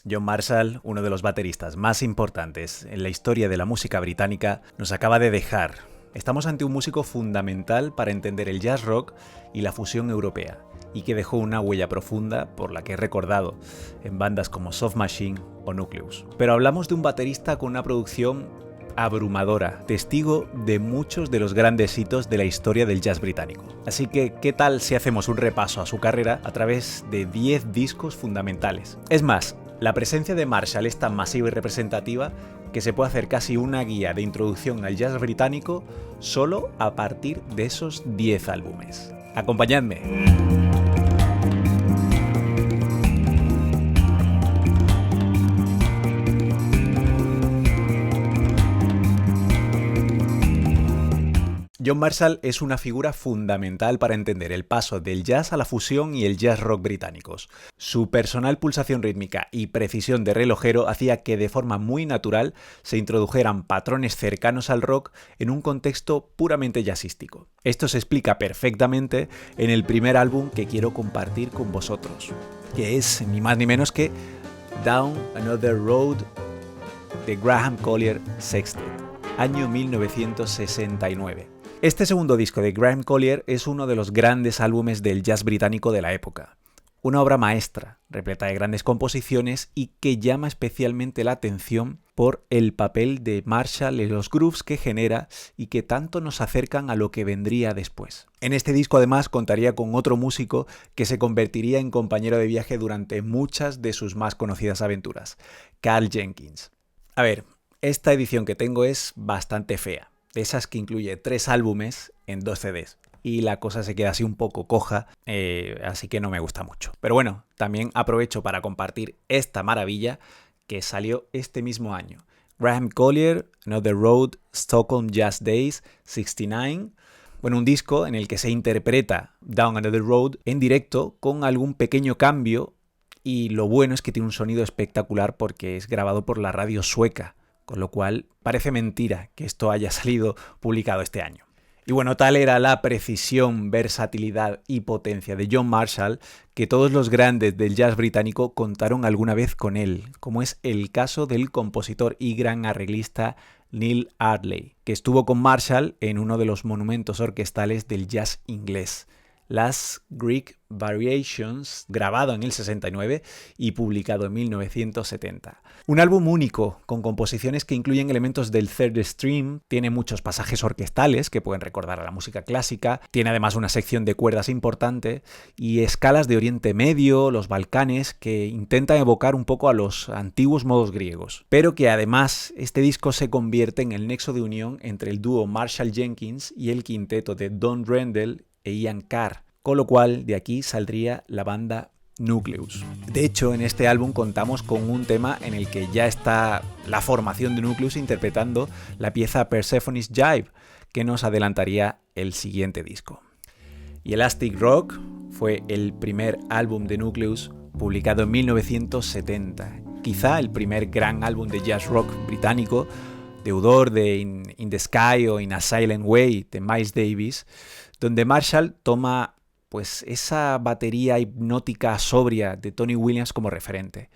John Marshall, uno de los bateristas más importantes en la historia de la música británica, nos acaba de dejar. Estamos ante un músico fundamental para entender el jazz rock y la fusión europea, y que dejó una huella profunda por la que es recordado en bandas como Soft Machine o Nucleus. Pero hablamos de un baterista con una producción abrumadora, testigo de muchos de los grandes hitos de la historia del jazz británico. Así que, ¿qué tal si hacemos un repaso a su carrera a través de 10 discos fundamentales? Es más, la presencia de Marshall es tan masiva y representativa que se puede hacer casi una guía de introducción al jazz británico solo a partir de esos 10 álbumes. ¡Acompañadme! John Marshall es una figura fundamental para entender el paso del jazz a la fusión y el jazz rock británicos. Su personal pulsación rítmica y precisión de relojero hacía que de forma muy natural se introdujeran patrones cercanos al rock en un contexto puramente jazzístico. Esto se explica perfectamente en el primer álbum que quiero compartir con vosotros, que es ni más ni menos que Down Another Road de Graham Collier Sextet, año 1969. Este segundo disco de Graham Collier es uno de los grandes álbumes del jazz británico de la época. Una obra maestra, repleta de grandes composiciones y que llama especialmente la atención por el papel de Marshall en los grooves que genera y que tanto nos acercan a lo que vendría después. En este disco además contaría con otro músico que se convertiría en compañero de viaje durante muchas de sus más conocidas aventuras, Karl Jenkins. A ver, esta edición que tengo es bastante fea. De esas que incluye 3 álbumes en 2 CDs. Y la cosa se queda así un poco coja, así que no me gusta mucho. Pero bueno, también aprovecho para compartir esta maravilla que salió este mismo año. Graham Collier, Another Road, Stockholm Jazz Days, 69. Bueno, un disco en el que se interpreta Down Another Road en directo con algún pequeño cambio. Y lo bueno es que tiene un sonido espectacular porque es grabado por la radio sueca. Con lo cual parece mentira que esto haya salido publicado este año. Y bueno, tal era la precisión, versatilidad y potencia de John Marshall que todos los grandes del jazz británico contaron alguna vez con él, como es el caso del compositor y gran arreglista Neil Ardley, que estuvo con Marshall en uno de los monumentos orquestales del jazz inglés, las Greek Variations, grabado en el 69 y publicado en 1970. Un álbum único, con composiciones que incluyen elementos del third stream, tiene muchos pasajes orquestales que pueden recordar a la música clásica, tiene además una sección de cuerdas importante y escalas de Oriente Medio, los Balcanes, que intentan evocar un poco a los antiguos modos griegos. Pero que además este disco se convierte en el nexo de unión entre el dúo Marshall-Jenkins y el quinteto de Don Rendell e Ian Carr, con lo cual de aquí saldría la banda Nucleus. De hecho, en este álbum contamos con un tema en el que ya está la formación de Nucleus interpretando la pieza Persephone's Jive, que nos adelantaría el siguiente disco. Y Elastic Rock fue el primer álbum de Nucleus publicado en 1970, quizá el primer gran álbum de jazz rock británico, deudor de In the Sky o In a Silent Way de Miles Davis, donde Marshall toma pues esa batería hipnótica sobria de Tony Williams como referente,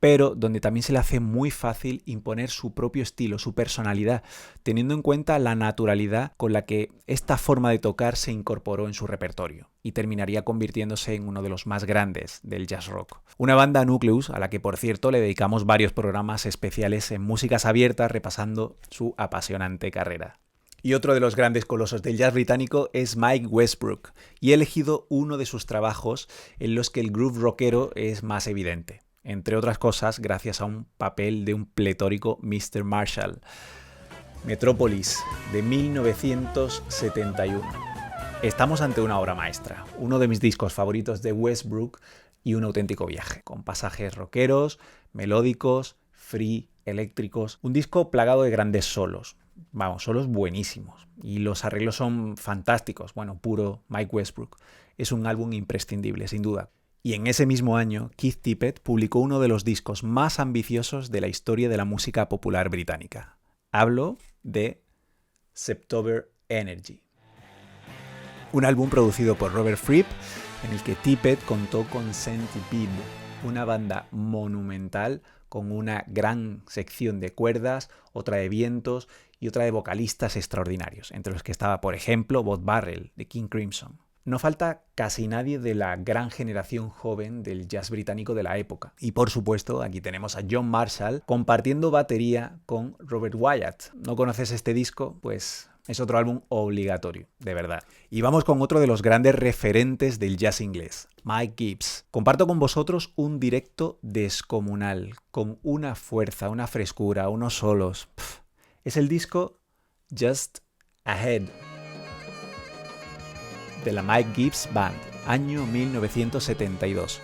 pero donde también se le hace muy fácil imponer su propio estilo, su personalidad, teniendo en cuenta la naturalidad con la que esta forma de tocar se incorporó en su repertorio y terminaría convirtiéndose en uno de los más grandes del jazz rock. Una banda Nucleus a la que, por cierto, le dedicamos varios programas especiales en Músicas Abiertas repasando su apasionante carrera. Y otro de los grandes colosos del jazz británico es Mike Westbrook, y he elegido uno de sus trabajos en los que el groove rockero es más evidente, entre otras cosas gracias a un papel de un pletórico Mr. Marshall. Metropolis, de 1971. Estamos ante una obra maestra, uno de mis discos favoritos de Westbrook y un auténtico viaje, con pasajes rockeros, melódicos, free, eléctricos, un disco plagado de grandes solos. Vamos, solos buenísimos. Y los arreglos son fantásticos. Bueno, puro Mike Westbrook. Es un álbum imprescindible, sin duda. Y en ese mismo año, Keith Tippett publicó uno de los discos más ambiciosos de la historia de la música popular británica. Hablo de September Energy. Un álbum producido por Robert Fripp, en el que Tippett contó con Centipede, una banda monumental con una gran sección de cuerdas, otra de vientos y otra de vocalistas extraordinarios, entre los que estaba, por ejemplo, Bob Burrell, de King Crimson. No falta casi nadie de la gran generación joven del jazz británico de la época. Y por supuesto, aquí tenemos a John Marshall compartiendo batería con Robert Wyatt. ¿No conoces este disco? Pues es otro álbum obligatorio, de verdad. Y vamos con otro de los grandes referentes del jazz inglés, Mike Gibbs. Comparto con vosotros un directo descomunal, con una fuerza, una frescura, unos solos. Es el disco Just Ahead, de la Mike Gibbs Band, año 1972.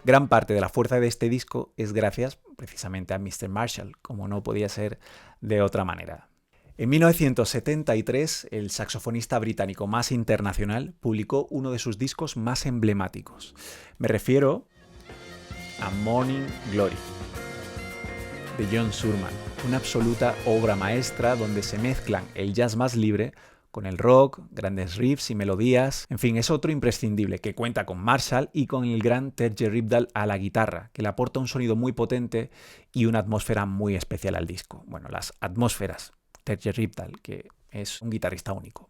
Gran parte de la fuerza de este disco es gracias precisamente a Mr. Marshall, como no podía ser de otra manera. En 1973, el saxofonista británico más internacional publicó uno de sus discos más emblemáticos. Me refiero a Morning Glory, de John Surman, una absoluta obra maestra donde se mezclan el jazz más libre con el rock, grandes riffs y melodías. En fin, es otro imprescindible que cuenta con Marshall y con el gran Terje Ripdal a la guitarra, que le aporta un sonido muy potente y una atmósfera muy especial al disco. Bueno, las atmósferas. Terje Ripdal, que es un guitarrista único.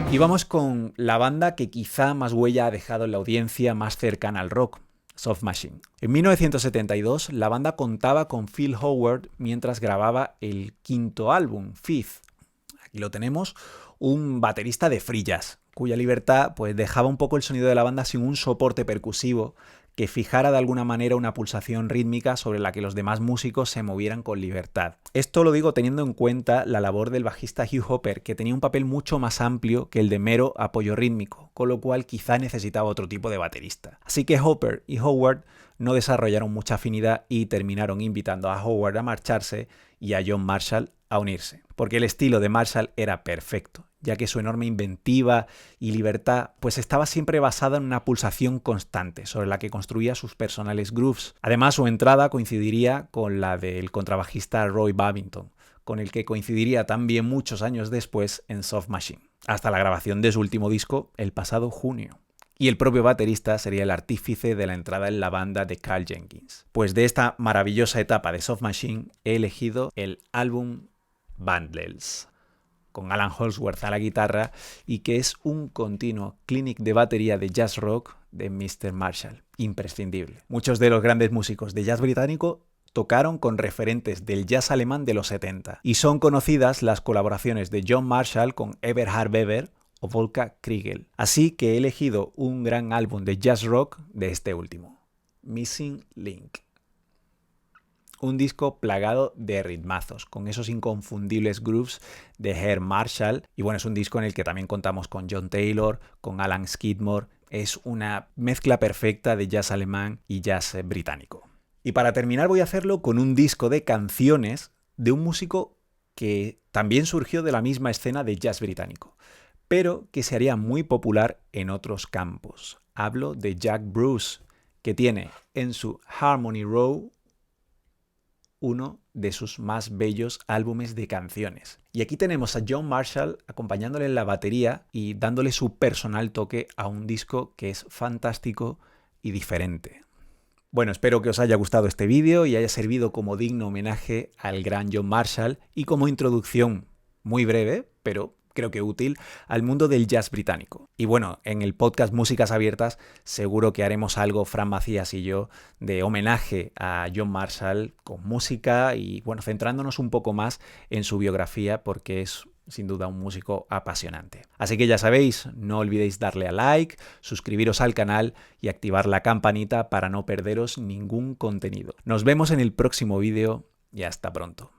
Y vamos con la banda que quizá más huella ha dejado en la audiencia más cercana al rock, Soft Machine. En 1972, la banda contaba con Phil Howard mientras grababa el quinto álbum, Fifth. Aquí lo tenemos, un baterista de free jazz, cuya libertad pues, dejaba un poco el sonido de la banda sin un soporte percusivo que fijara de alguna manera una pulsación rítmica sobre la que los demás músicos se movieran con libertad. Esto lo digo teniendo en cuenta la labor del bajista Hugh Hopper, que tenía un papel mucho más amplio que el de mero apoyo rítmico, con lo cual quizá necesitaba otro tipo de baterista. Así que Hopper y Howard no desarrollaron mucha afinidad y terminaron invitando a Howard a marcharse y a John Marshall a unirse, porque el estilo de Marshall era perfecto, ya que su enorme inventiva y libertad pues estaba siempre basada en una pulsación constante sobre la que construía sus personales grooves. Además, su entrada coincidiría con la del contrabajista Roy Babington, con el que coincidiría también muchos años después en Soft Machine, hasta la grabación de su último disco el pasado junio. Y el propio baterista sería el artífice de la entrada en la banda de Carl Jenkins. Pues de esta maravillosa etapa de Soft Machine he elegido el álbum Bundles, con Alan Holdsworth a la guitarra y que es un continuo clinic de batería de jazz rock de Mr. Marshall, imprescindible. Muchos de los grandes músicos de jazz británico tocaron con referentes del jazz alemán de los 70 y son conocidas las colaboraciones de John Marshall con Eberhard Weber o Volker Kriegel. Así que he elegido un gran álbum de jazz rock de este último, Missing Link. Un disco plagado de ritmazos, con esos inconfundibles grooves de Herb Marshall. Y bueno, es un disco en el que también contamos con John Taylor, con Alan Skidmore. Es una mezcla perfecta de jazz alemán y jazz británico. Y para terminar voy a hacerlo con un disco de canciones de un músico que también surgió de la misma escena de jazz británico, pero que se haría muy popular en otros campos. Hablo de Jack Bruce, que tiene en su Harmony Row uno de sus más bellos álbumes de canciones. Y aquí tenemos a John Marshall acompañándole en la batería y dándole su personal toque a un disco que es fantástico y diferente. Bueno, espero que os haya gustado este vídeo y haya servido como digno homenaje al gran John Marshall y como introducción muy breve, pero creo que útil, al mundo del jazz británico. Y bueno, en el podcast Músicas Abiertas seguro que haremos algo, Fran Macías y yo, de homenaje a John Marshall con música y bueno, centrándonos un poco más en su biografía porque es sin duda un músico apasionante. Así que ya sabéis, no olvidéis darle a like, suscribiros al canal y activar la campanita para no perderos ningún contenido. Nos vemos en el próximo vídeo y hasta pronto.